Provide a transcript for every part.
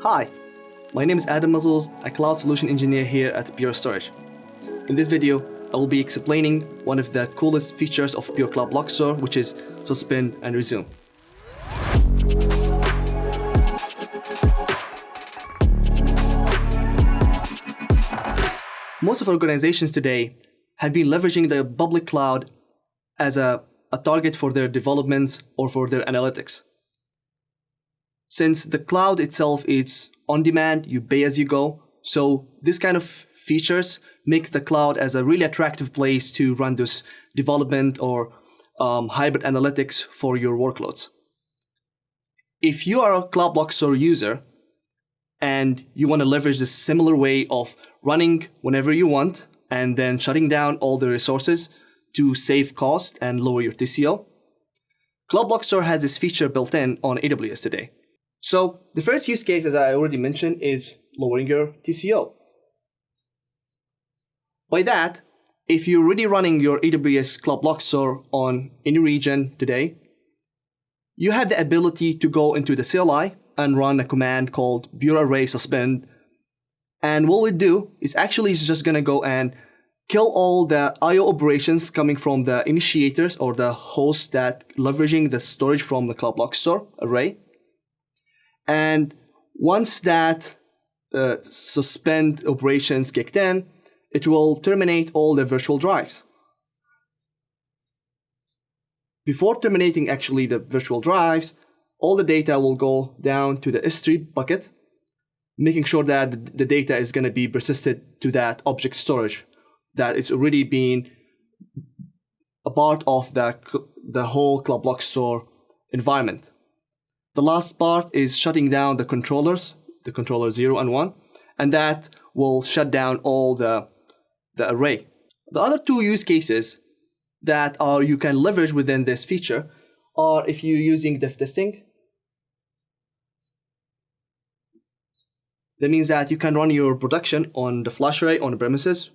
Hi, my name is Adam Muzzles, a cloud solution engineer here at Pure Storage. In this video, I will be explaining one of the coolest features of Pure Cloud Block Store, which is Suspend and Resume. Most of organizations today have been leveraging the public cloud as a target for their developments or for their analytics. Since the cloud itself is on demand, you pay as you go, so this kind of features make the cloud as a really attractive place to run this development or hybrid analytics for your workloads. If you are a Cloud Block Store user and you want to leverage this similar way of running whenever you want and then shutting down all the resources to save cost and lower your TCO, Cloud Block Store has this feature built in on AWS today. So the first use case, as I already mentioned, is lowering your TCO. By that, if you're already running your AWS Cloud Block Store on any region today, you have the ability to go into the CLI and run a command called Pure Array Suspend. And what we do is actually just going to go and kill all the I/O operations coming from the initiators or the hosts that leveraging the storage from the Cloud Block Store array. And once that suspend operations kicked in, it will terminate all the virtual drives. Before terminating actually the virtual drives, all the data will go down to the S3 bucket, making sure that the data is going to be persisted to that object storage that is already being a part of the whole Cloud Block Store environment. The last part is shutting down the controllers, the controller 0 and 1, and that will shut down all the array. The other two use cases that you can leverage within this feature are if you're using diff testing. That means that you can run your production on the flash array on the premises,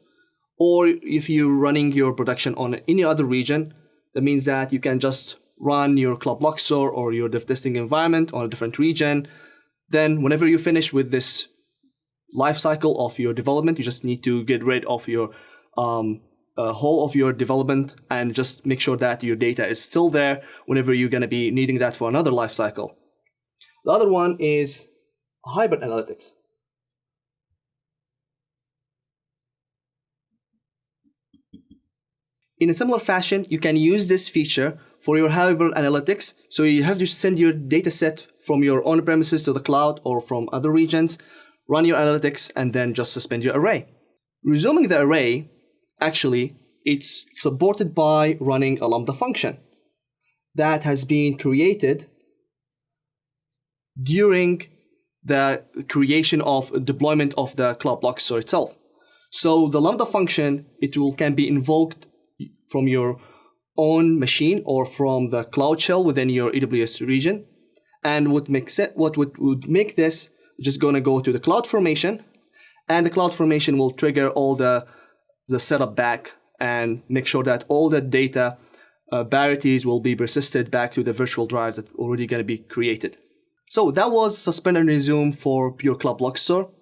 or if you're running your production on any other region, that means that you can just run your Cloud Block Store or your diff testing environment on a different region. Then whenever you finish with this life cycle of your development, you just need to get rid of your whole of your development and just make sure that your data is still there whenever you're going to be needing that for another life cycle. The other one is hybrid analytics. In a similar fashion, you can use this feature for your hybrid analytics. So you have to send your data set from your on-premises to the cloud or from other regions, run your analytics, and then just suspend your array. Resuming the array, actually, it's supported by running a Lambda function that has been created during the creation of deployment of the Cloud Block Store itself. So the Lambda function, can be invoked from your own machine or from the Cloud Shell within your AWS region. And what would make this just going to go to the CloudFormation, and the CloudFormation will trigger all the setup back and make sure that all the data parities will be persisted back to the virtual drives that are already going to be created. So that was Suspend and Resume for Pure Cloud Block Store.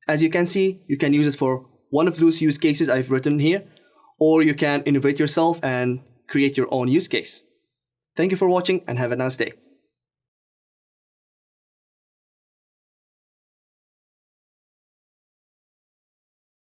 As you can see, you can use it for one of those use cases I've written here, or you can innovate yourself and create your own use case. Thank you for watching and have a nice day.